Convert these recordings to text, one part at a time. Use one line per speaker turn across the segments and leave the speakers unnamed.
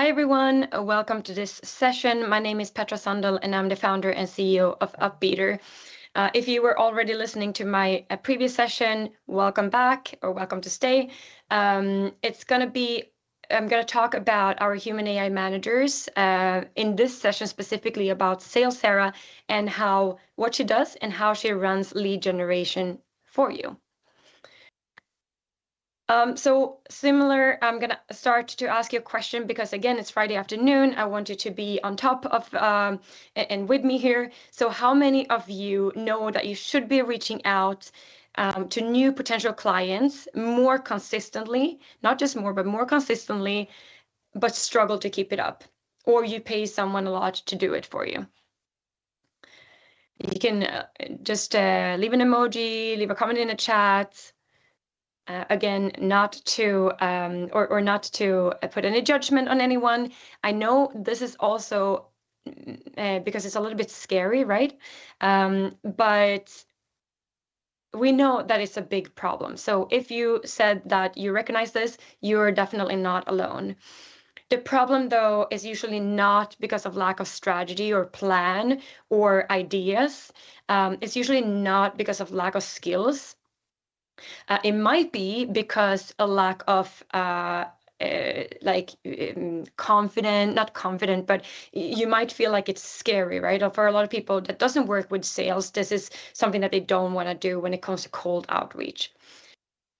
Hi, everyone. Welcome to this session. My name is Petra Sandel, and I'm the founder and CEO of Upbeater. If you were already listening to my previous session, welcome back or welcome to stay. I'm going to talk about our human AI managers in this session, specifically about Sales Sara and what she does and how she runs lead generation for you. So similar, I'm gonna start to ask you a question because again, it's Friday afternoon. I want you to be on top of and with me here. So how many of you know that you should be reaching out to new potential clients more consistently, not just more, but more consistently, but struggle to keep it up, or you pay someone a lot to do it for you? You can just leave an emoji, leave a comment in the chat. Again, not to or not to put any judgment on anyone. I know this is also because it's a little bit scary, right? But we know that it's a big problem. So if you said that you recognize this, you're definitely not alone. The problem, though, is usually not because of lack of strategy or plan or ideas. It's usually not because of lack of skills. It might be because a lack of not confident, but you might feel like it's scary, right? Or for a lot of people that doesn't work with sales, this is something that they don't want to do when it comes to cold outreach.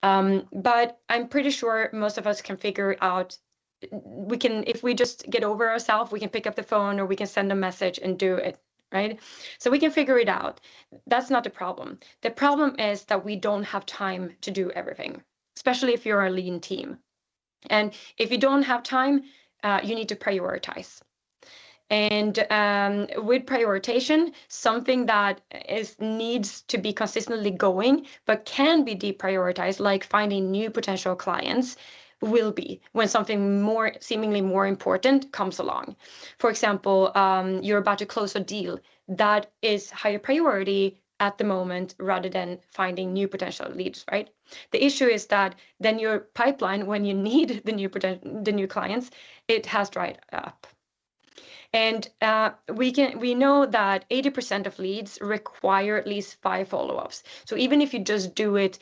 But I'm pretty sure most of us can figure out, if we just get over ourselves, we can pick up the phone or we can send a message and do it, right? So we can figure it out. That's not the problem. The problem is that we don't have time to do everything, especially if you're a lean team. And if you don't have time, you need to prioritize. And with prioritization, something that needs to be consistently going, but can be deprioritized, like finding new potential clients, will be when something seemingly more important comes along. For example, you're about to close a deal that is higher priority at the moment rather than finding new potential leads, right? The issue is that then your pipeline, when you need the new clients, it has dried up. And we know that 80% of leads require at least 5 follow-ups. So even if you just do it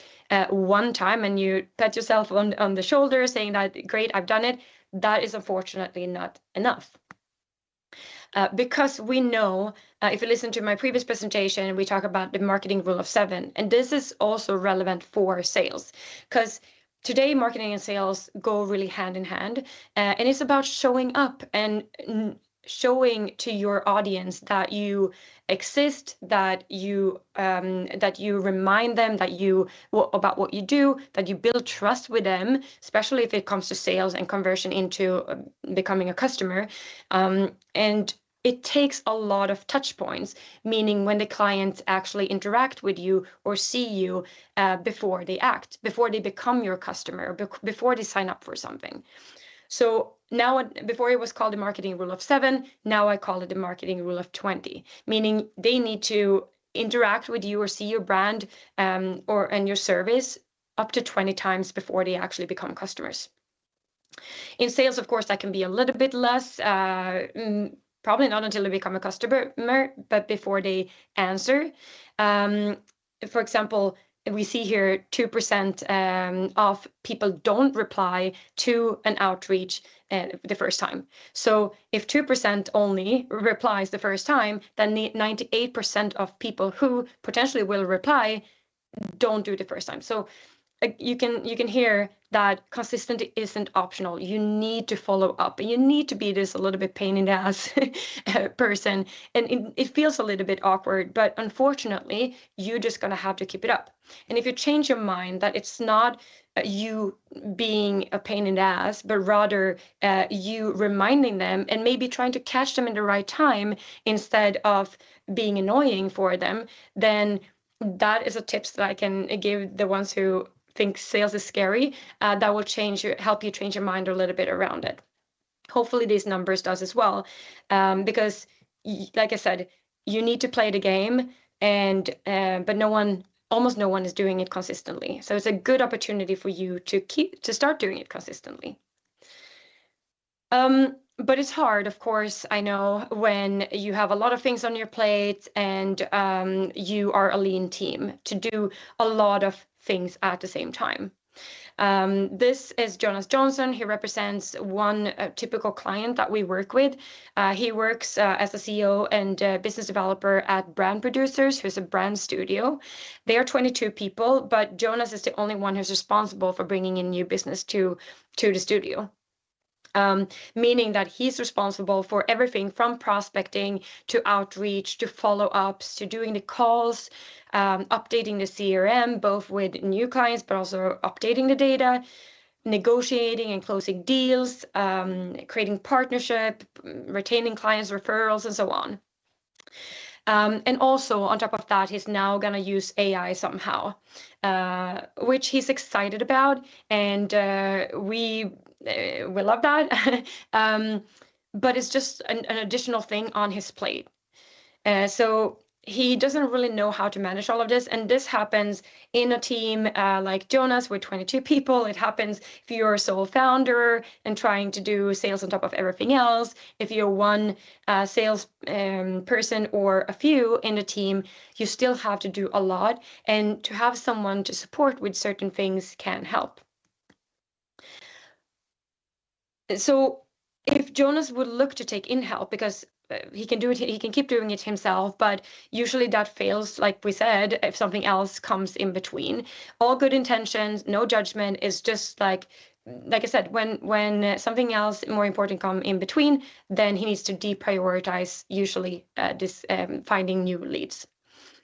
one time and you pat yourself on the shoulder saying that, great, I've done it, that is unfortunately not enough. Because we know, if you listen to my previous presentation, we talk about the marketing rule of 7, and this is also relevant for sales, because today marketing and sales go really hand in hand, and it's about showing up and showing to your audience that you exist, that you remind them about what you do, that you build trust with them, especially if it comes to sales and conversion into becoming a customer. And it takes a lot of touch points, meaning when the clients actually interact with you or see you before they act, before they become your customer, before they sign up for something. So now, before it was called the marketing rule of 7, now I call it the marketing rule of 20, meaning they need to interact with you or see your brand and your service up to 20 times before they actually become customers. In sales, of course, that can be a little bit less, probably not until they become a customer, but before they answer. For example, we see here 2% of people don't reply to an outreach the first time. So if 2% only replies the first time, then 98% of people who potentially will reply don't do the first time. So you can hear that consistency isn't optional. You need to follow up, and you need to be this a little bit pain in the ass person. And it feels a little bit awkward, but unfortunately, you're just gonna have to keep it up. And if you change your mind that it's not you being a pain in the ass, but rather you reminding them and maybe trying to catch them in the right time instead of being annoying for them, then that is a tips that I can give the ones who think sales is scary. That will help you change your mind a little bit around it. Hopefully these numbers does as well, because like I said, you need to play the game, and but almost no one is doing it consistently. So it's a good opportunity for you to start doing it consistently. But it's hard, of course, I know, when you have a lot of things on your plate and you are a lean team to do a lot of things at the same time. This is Jonas Johnson. He represents one typical client that we work with. He works as a CEO and business developer at Brand Producers, who's a brand studio. They are 22 people, but Jonas is the only one who's responsible for bringing in new business to the studio. Meaning that he's responsible for everything from prospecting to outreach to follow-ups to doing the calls, updating the CRM, both with new clients, but also updating the data, negotiating and closing deals, creating partnership, retaining clients, referrals, and so on. And also on top of that, he's now going to use AI somehow, which he's excited about. And we love that. But it's just an additional thing on his plate. So he doesn't really know how to manage all of this. And this happens in a team like Jonas with 22 people. It happens if you're a sole founder and trying to do sales on top of everything else. If you're one sales person or a few in the team, you still have to do a lot. And to have someone to support with certain things can help. So if Jonas would look to take in help, because he can do it, he can keep doing it himself, but usually that fails, like we said, if something else comes in between. All good intentions, no judgment, is just like I said, when something else more important come in between, then he needs to deprioritize usually this finding new leads.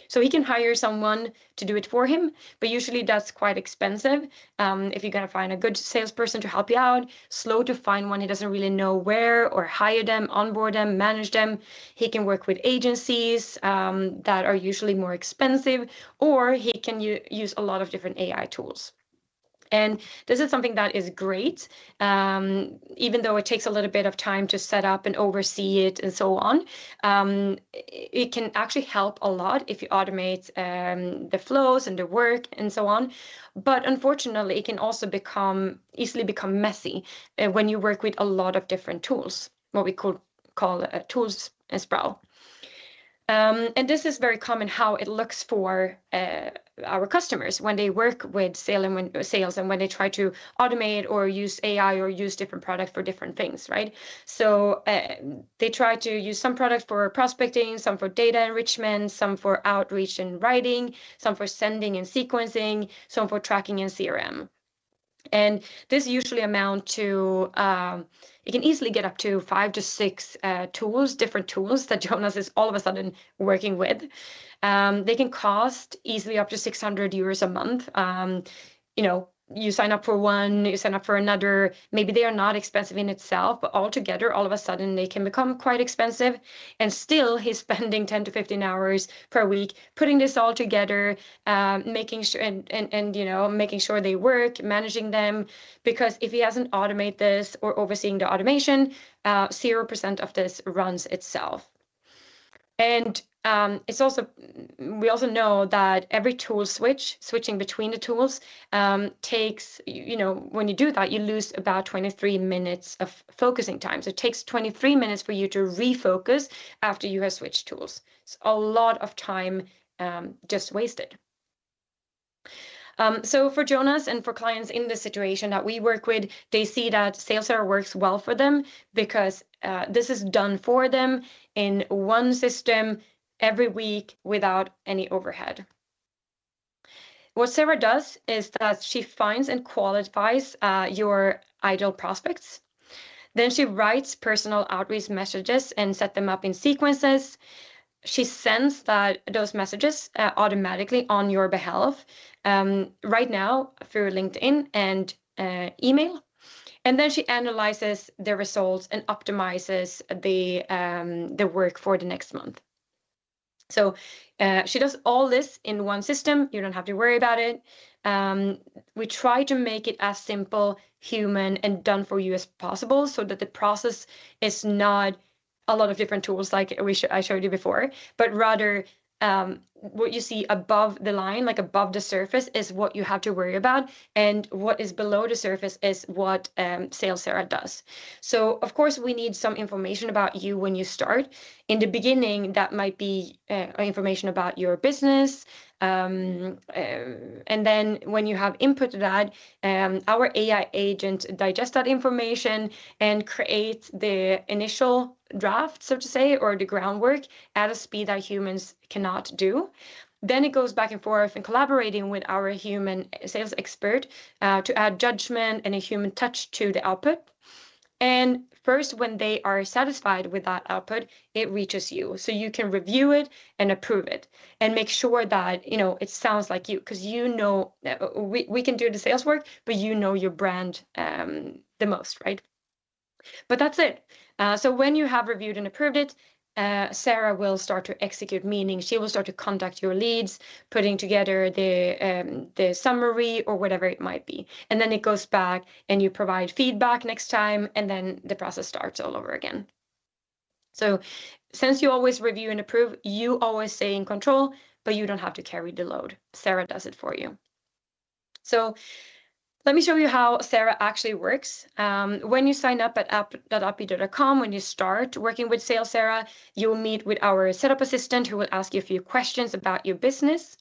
So he can hire someone to do it for him, but usually that's quite expensive. If you're going to find a good salesperson to help you out, slow to find one. He doesn't really know where, or hire them, onboard them, manage them. He can work with agencies that are usually more expensive, or he can use a lot of different AI tools. And this is something that is great, even though it takes a little bit of time to set up and oversee it and so on. It can actually help a lot if you automate the flows and the work and so on. But unfortunately, it can also easily become messy when you work with a lot of different tools, what we could call tools sprawl. And this is very common how it looks for our customers when they work with sales and when they try to automate or use AI or use different products for different things, right? So they try to use some products for prospecting, some for data enrichment, some for outreach and writing, some for sending and sequencing, some for tracking and CRM. And this usually amount to, it can easily get up to 5 to 6 different tools that Jonas is all of a sudden working with. They can cost easily up to 600 euros a month. You sign up for one, you sign up for another. Maybe they are not expensive in itself, but altogether, all of a sudden, they can become quite expensive. And still, he's spending 10 to 15 hours per week putting this all together, making sure making sure they work, managing them. Because if he hasn't automated this or overseeing the automation, 0% of this runs itself. And we also know that every tool switching between the tools takes, when you do that, you lose about 23 minutes of focusing time. So it takes 23 minutes for you to refocus after you have switched tools. It's a lot of time just wasted. So for Jonas and for clients in this situation that we work with, they see that Sara works well for them because this is done for them in one system every week without any overhead. What Sara does is that she finds and qualifies your ideal prospects. Then she writes personal outreach messages and set them up in sequences. She sends those messages automatically on your behalf right now through LinkedIn and email. And then she analyzes the results and optimizes the work for the next month. So she does all this in one system. You don't have to worry about it. We try to make it as simple, human, and done for you as possible so that the process is not a lot of different tools like I showed you before, but rather what you see above the line, like above the surface, is what you have to worry about, and what is below the surface is what Sales Sarah does. So of course we need some information about you when you start. In the beginning, that might be information about your business, and then when you have inputted that, our AI agent digests that information and creates the initial draft, so to say, or the groundwork at a speed that humans cannot do. Then it goes back and forth and collaborating with our human sales expert to add judgment and a human touch to the output. And first, when they are satisfied with that output, it reaches you. So you can review it and approve it and make sure that, it sounds like you, because we can do the sales work, but your brand the most, right? But that's it. So when you have reviewed and approved it, Sarah will start to execute, meaning she will start to contact your leads, putting together the summary or whatever it might be. And then it goes back and you provide feedback next time, and then the process starts all over again. So since you always review and approve, you always stay in control, but you don't have to carry the load. Sarah does it for you. So let me show you how Sara actually works. When you sign up at app.upbeater.com, when you start working with Sales Sara, you'll meet with our setup assistant who will ask you a few questions about your business.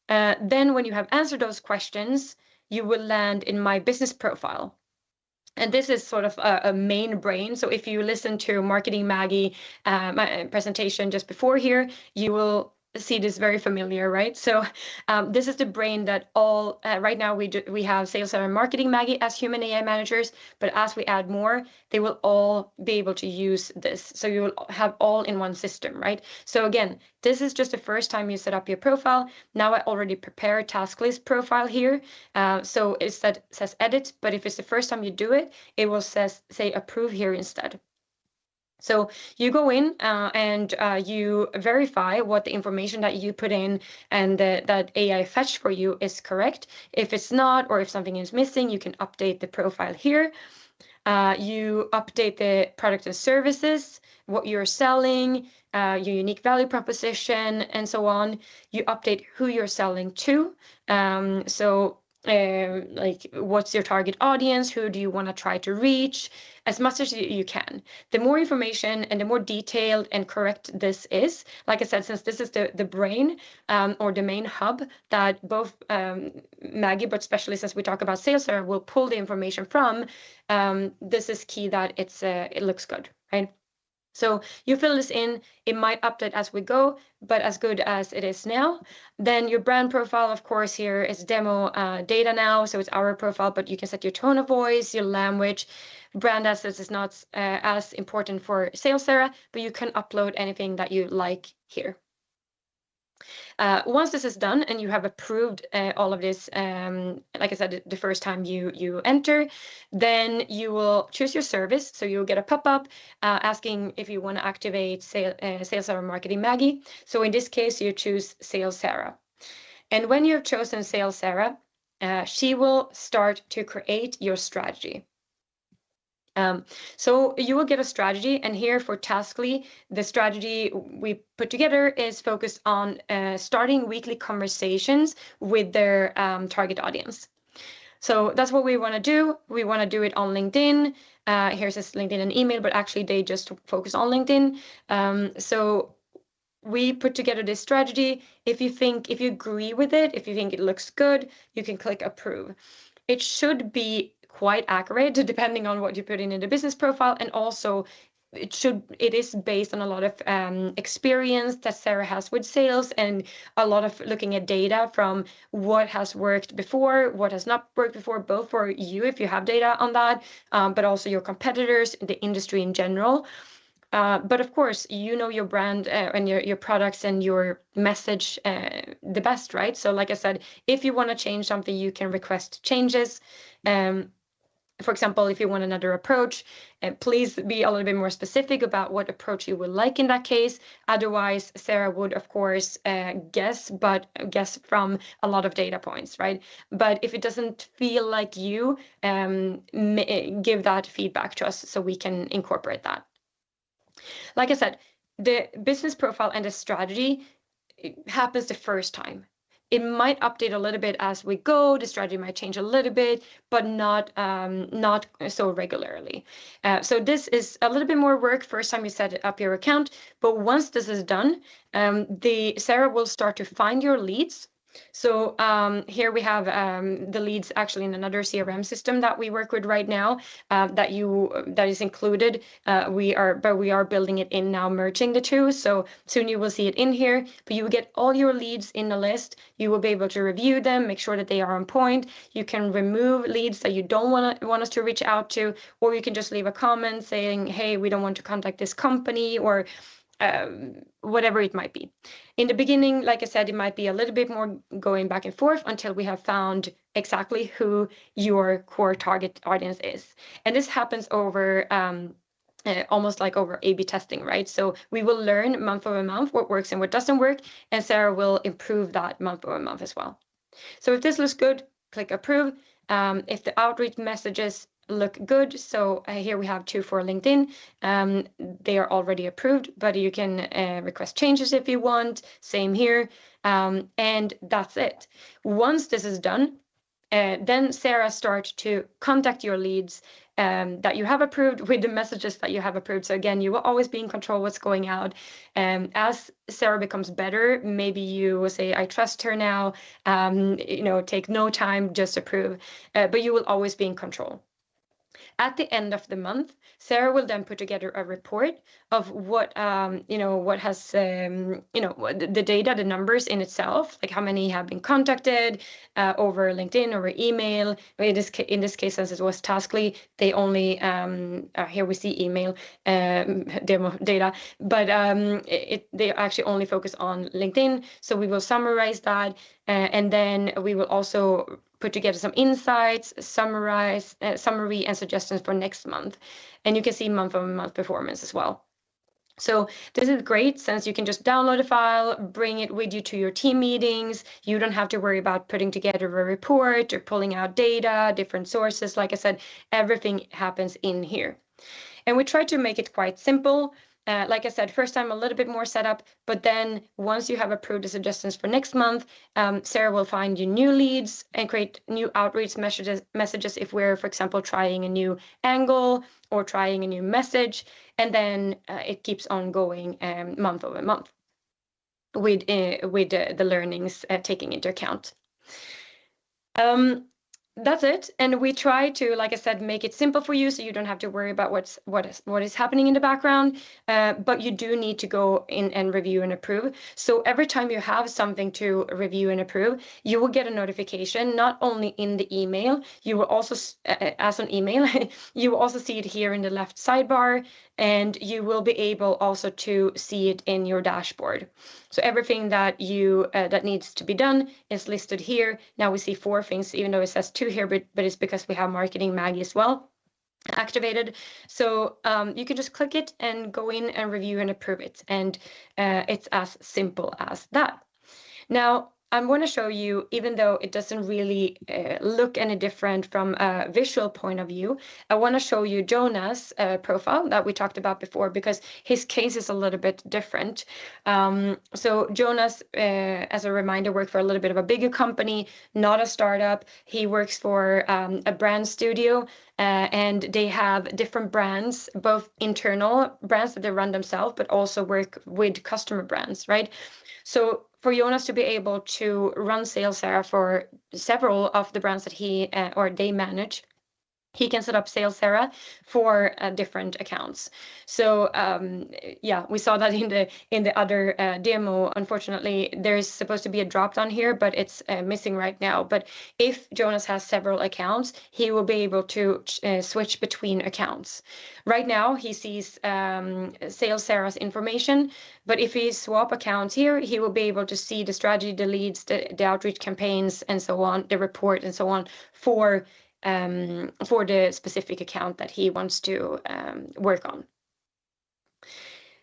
Then when you have answered those questions, you will land in my business profile. And this is sort of a main brain. So if you listen to Marketing Maggie, my presentation just before here, you will see this very familiar, right? So this is the brain that all right now we have Sales and Marketing Maggie as human AI managers, but as we add more, they will all be able to use this. So you will have all in one system, right? So again, this is just the first time you set up your profile. Now I already prepare a task list profile here. So it says edit, but if it's the first time you do it, it will say approve here instead. So you go in and you verify what the information that you put in and that AI fetched for you is correct. If it's not, or if something is missing, you can update the profile here. You update the product and services, what you're selling, your unique value proposition, and so on. You update who you're selling to. Like what's your target audience? Who do you want to try to reach? As much as you can. The more information and the more detailed and correct this is, like I said, since this is the brain or the main hub that both Maggie, but especially since we talk about Sales Sarah, will pull the information from, this is key that it looks good, right? So you fill this in, it might update as we go, but as good as it is now. Then your brand profile, of course, here is demo data now, so it's our profile, but you can set your tone of voice, your language. Brand assets is not as important for Sales Sarah, but you can upload anything that you like here. Once this is done and you have approved all of this, like I said, the first time you enter, then you will choose your service. So you'll get a pop-up asking if you want to activate Sales Sarah Marketing Maggie. So in this case, you choose Sales Sarah. And when you have chosen Sales Sarah, she will start to create your strategy. So you will get a strategy, and here for Taskly, the strategy we put together is focused on starting weekly conversations with their target audience. So that's what we want to do. We want to do it on LinkedIn. Here's this LinkedIn and email, but actually they just focus on LinkedIn. So we put together this strategy. If you agree with it, if you think it looks good, you can click approve. It should be quite accurate depending on what you put in the business profile, and also it is based on a lot of experience that Sarah has with sales and a lot of looking at data from what has worked before, what has not worked before, both for you if you have data on that, but also your competitors, the industry in general. But of course, your brand and your products and your message the best, right? So like I said, if you want to change something, you can request changes. For example, if you want another approach, please be a little bit more specific about what approach you would like in that case. Otherwise, Sarah would, of course, guess from a lot of data points, right? But if it doesn't feel like you, give that feedback to us so we can incorporate that. Like I said, the business profile and the strategy happens the first time. It might update a little bit as we go. The strategy might change a little bit, but not so regularly. So this is a little bit more work first time you set up your account. But once this is done, Sara will start to find your leads. So here we have the leads actually in another CRM system that we work with right now, that is included. We are building it in now, merging the two. So soon you will see it in here, but you will get all your leads in a list. You will be able to review them, make sure that they are on point. You can remove leads that you don't want us to reach out to, or you can just leave a comment saying, hey, we don't want to contact this company, or whatever it might be. In the beginning, like I said, it might be a little bit more going back and forth until we have found exactly who your core target audience is. And this happens over almost like over A/B testing, right? So we will learn month over month what works and what doesn't work, and Sara will improve that month over month as well. So if this looks good, click approve. If the outreach messages look good, so here we have 2 for LinkedIn. They are already approved, but you can request changes if you want. Same here. And that's it. Once this is done, then Sara starts to contact your leads that you have approved with the messages that you have approved. So again, you will always be in control what's going out. As Sara becomes better, maybe you will say, I trust her now, take no time, just approve. But you will always be in control. At the end of the month, Sara will then put together a report of what what has the data, the numbers in itself, like how many have been contacted over LinkedIn or email. In this case, since it was Taskly, they only here we see email demo data, but they actually only focus on LinkedIn. So we will summarize that, and then we will also put together some insights, summary and suggestions for next month. And you can see month-over-month performance as well. So this is great since you can just download a file, bring it with you to your team meetings. You don't have to worry about putting together a report or pulling out data, different sources. Like I said, everything happens in here. And we try to make it quite simple. Like I said, first time a little bit more setup, but then once you have approved the suggestions for next month, Sara will find you new leads and create new outreach messages if we're, for example, trying a new angle or trying a new message, and then it keeps on going month over month with the learnings taking into account. That's it. And we try to, like I said, make it simple for you so you don't have to worry about what is happening in the background. But you do need to go in and review and approve. So every time you have something to review and approve, you will get a notification, not only in the email, you will also, as an email, you will also see it here in the left sidebar, and you will be able also to see it in your dashboard. So everything that that needs to be done is listed here. Now we see 4 things, even though it says 2 here, but it's because we have Marketing Maggie as well activated. So you can just click it and go in and review and approve it. And it's as simple as that. Now, I'm going to show you, even though it doesn't really look any different from a visual point of view, I want to show you Jonah's profile that we talked about before, because his case is a little bit different. So Jonas, as a reminder, worked for a little bit of a bigger company, not a startup. He works for a brand studio, and they have different brands, both internal brands that they run themselves, but also work with customer brands, right? So for Jonas to be able to run sales Sara for several of the brands that he or they manage, he can set up Sales Sara for different accounts. So yeah, we saw that in the other demo. Unfortunately, there is supposed to be a drop down here, but it's missing right now. But if Jonas has several accounts, he will be able to switch between accounts. Right now, he sees Sales Sara's information, but if he swap accounts here, he will be able to see the strategy, the leads, the outreach campaigns, and so on, the report, and so on for the specific account that he wants to work on.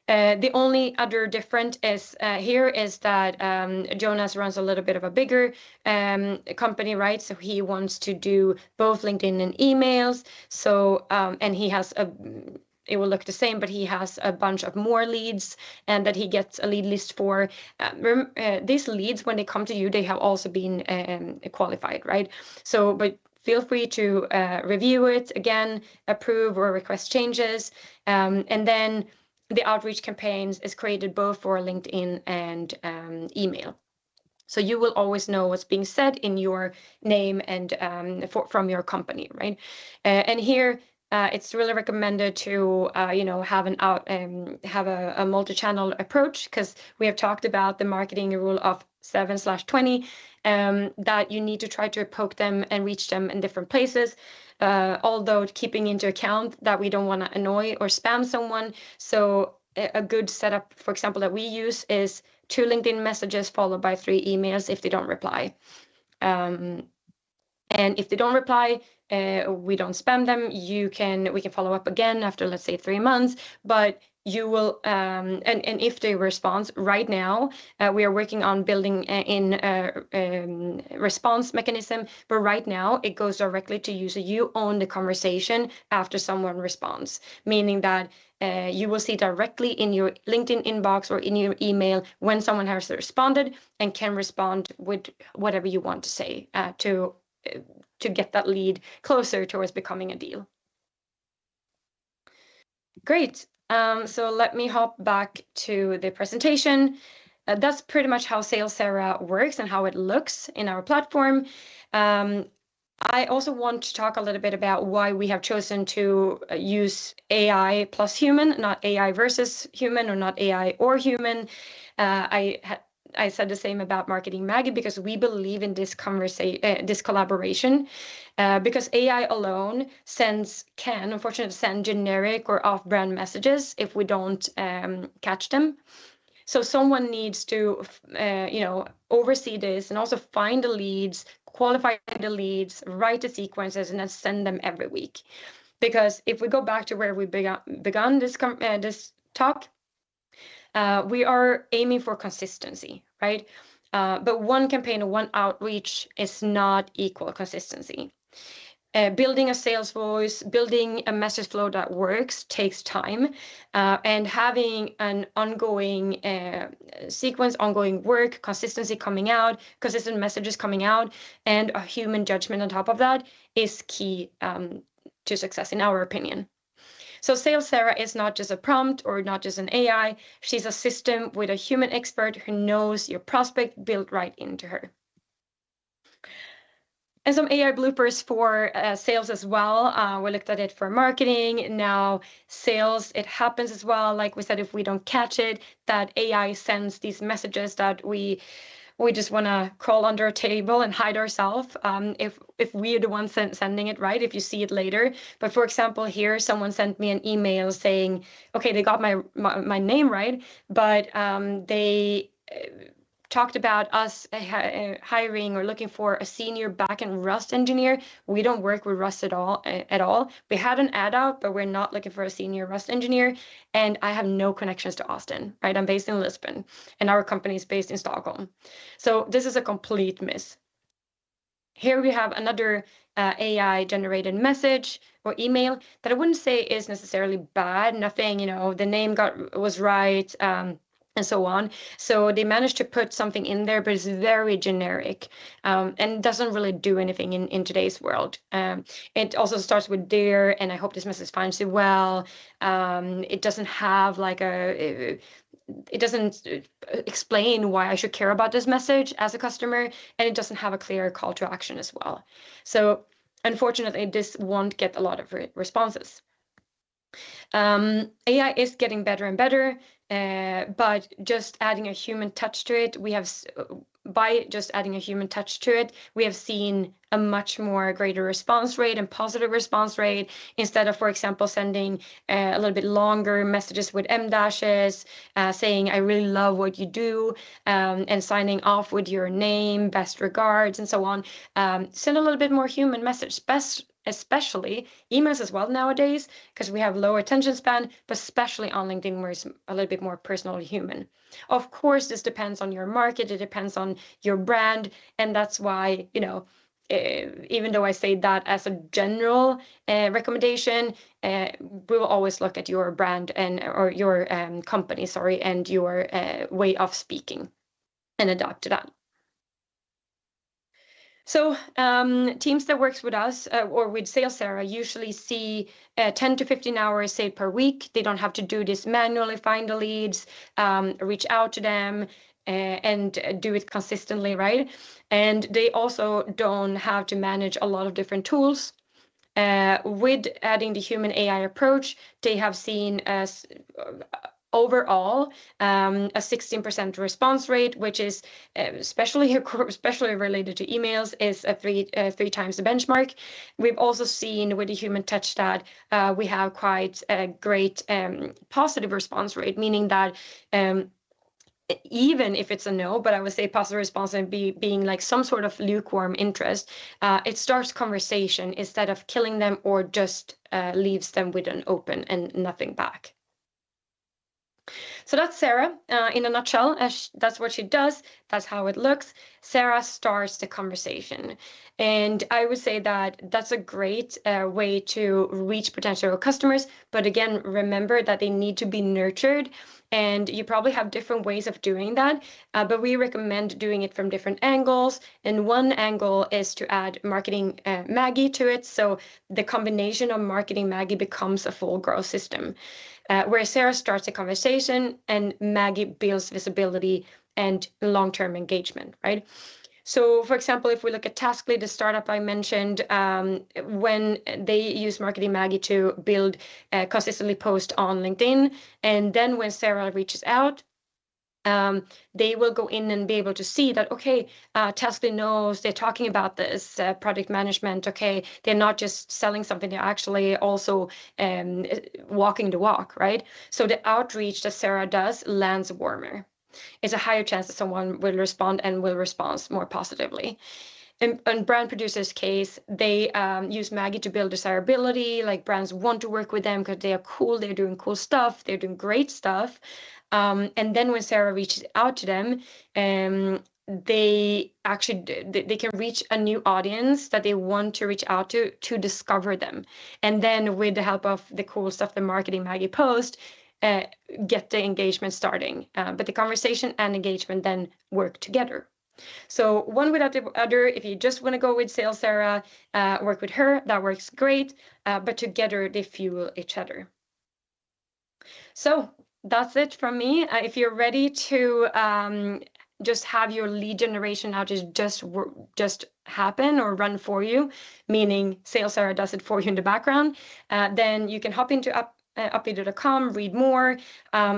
The only other difference is here is that Jonas runs a little bit of a bigger company, right? So he wants to do both LinkedIn and emails. So and he has it will look the same, but he has a bunch of more leads and that he gets a lead list for. These leads, when they come to you, they have also been qualified, right? So, but feel free to review it again, approve or request changes, and then the outreach campaigns is created both for LinkedIn and email. So you will always know what's being said in your name and from your company, right? And here it's really recommended to have a multi-channel approach, because we have talked about the marketing rule of 7/20, that you need to try to poke them and reach them in different places. Although keeping into account that we don't want to annoy or spam someone. So a good setup, for example, that we use is 2 LinkedIn messages followed by 3 emails if they don't reply. And if they don't reply, we don't spam them. We can follow up again after, let's say, 3 months, but you will, and if they respond right now, we are working on building in a response mechanism, but right now it goes directly to user. You own the conversation after someone responds, meaning that you will see directly in your LinkedIn inbox or in your email when someone has responded and can respond with whatever you want to say to get that lead closer towards becoming a deal. Great. So let me hop back to the presentation. That's pretty much how Sales Sara works and how it looks in our platform. I also want to talk a little bit about why we have chosen to use AI plus human, not AI versus human, or not AI or human. I said the same about Marketing Maggie, because we believe in this this collaboration, because AI alone can unfortunately send generic or off-brand messages if we don't catch them. So someone needs to, oversee this and also find the leads, qualify the leads, write the sequences, and then send them every week. Because if we go back to where we began this talk, we are aiming for consistency, right? But one campaign or one outreach is not equal consistency. Building a sales voice, building a message flow that works takes time, and having an ongoing sequence, ongoing work, consistency coming out, consistent messages coming out, and a human judgment on top of that is key to success, in our opinion. So Sales Sara is not just a prompt or not just an AI. She's a system with a human expert who knows your prospect built right into her. And some AI bloopers for sales as well. We looked at it for marketing. Now sales, it happens as well. Like we said, if we don't catch it, that AI sends these messages that we just want to crawl under a table and hide ourselves if we're the ones sending it, right? If you see it later. But for example, here someone sent me an email saying, okay, they got my name right, but they talked about us hiring or looking for a senior backend Rust engineer. We don't work with Rust at all. We had an ad out, but we're not looking for a senior Rust engineer. And I have no connections to Austin, right? I'm based in Lisbon, and our company is based in Stockholm. So this is a complete miss. Here we have another AI generated message or email that I wouldn't say is necessarily bad. Nothing, the name was right. And so on. So they managed to put something in there, but it's very generic and doesn't really do anything in today's world. It also starts with "Dear," and I hope this message finds you well. It doesn't have it doesn't explain why I should care about this message as a customer, and it doesn't have a clear call to action as well. So unfortunately, this won't get a lot of responses. AI is getting better and better, but just adding a human touch to it, by just adding a human touch to it, we have seen a much more greater response rate and positive response rate, instead of, for example, sending a little bit longer messages with M dashes, saying, I really love what you do, and signing off with your name, best regards, and so on. Send a little bit more human message, especially emails as well nowadays, because we have lower attention span, but especially on LinkedIn, where it's a little bit more personal human. Of course, this depends on your market, it depends on your brand, and that's why, even though I say that as a general recommendation, we will always look at your brand or your company, sorry, and your way of speaking and adapt to that. So teams that works with us or with Sales Sara usually see 10 to 15 hours saved per week. They don't have to do this manually, find the leads, reach out to them, and do it consistently, right? And they also don't have to manage a lot of different tools. With adding the human AI approach, they have seen as overall a 16% response rate, which is especially related to emails, is three times the benchmark. We've also seen with the human touch that we have quite a great positive response rate, meaning that even if it's a no, but I would say positive response and being like some sort of lukewarm interest, it starts conversation instead of killing them or just leaves them with an open and nothing back. So that's Sara in a nutshell. That's what she does. That's how it looks. Sara starts the conversation. And I would say that that's a great way to reach potential customers. But again, remember that they need to be nurtured. And you probably have different ways of doing that, but we recommend doing it from different angles. And one angle is to add marketing Maggie to it. So the combination of marketing Maggie becomes a full growth system. Where Sara starts a conversation and Maggie builds visibility and long-term engagement, right? So, for example, if we look at Taskly, the startup I mentioned, when they use Marketing Maggie to build consistently post on LinkedIn, and then when Sara reaches out, they will go in and be able to see that, okay, Taskly knows they're talking about this project management. Okay, they're not just selling something, they're actually also walking the walk, right? So the outreach that Sara does lands warmer. It's a higher chance that someone will respond and will respond more positively. In brand producers' case, they use Maggie to build desirability. Like brands want to work with them because they are cool, they're doing cool stuff, they're doing great stuff. And then when Sara reaches out to them, they can reach a new audience that they want to reach out to discover them. And then with the help of the cool stuff the Marketing Maggie post, get the engagement starting. But the conversation and engagement then work together. So one without the other, if you just want to go with Sales Sara, work with her, that works great. But together they fuel each other. So that's it from me. If you're ready to just have your lead generation now just happen or run for you, meaning Sales Sara does it for you in the background, then you can hop into Upbeater.com, read more,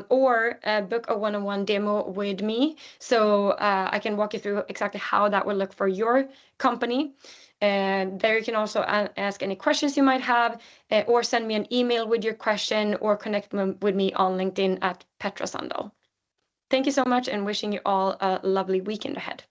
or book a one-on-one demo with me. So I can walk you through exactly how that will look for your company. And there you can also ask any questions you might have, or send me an email with your question, or connect with me on LinkedIn at Petra Sandal. Thank you so much, and wishing you all a lovely weekend ahead.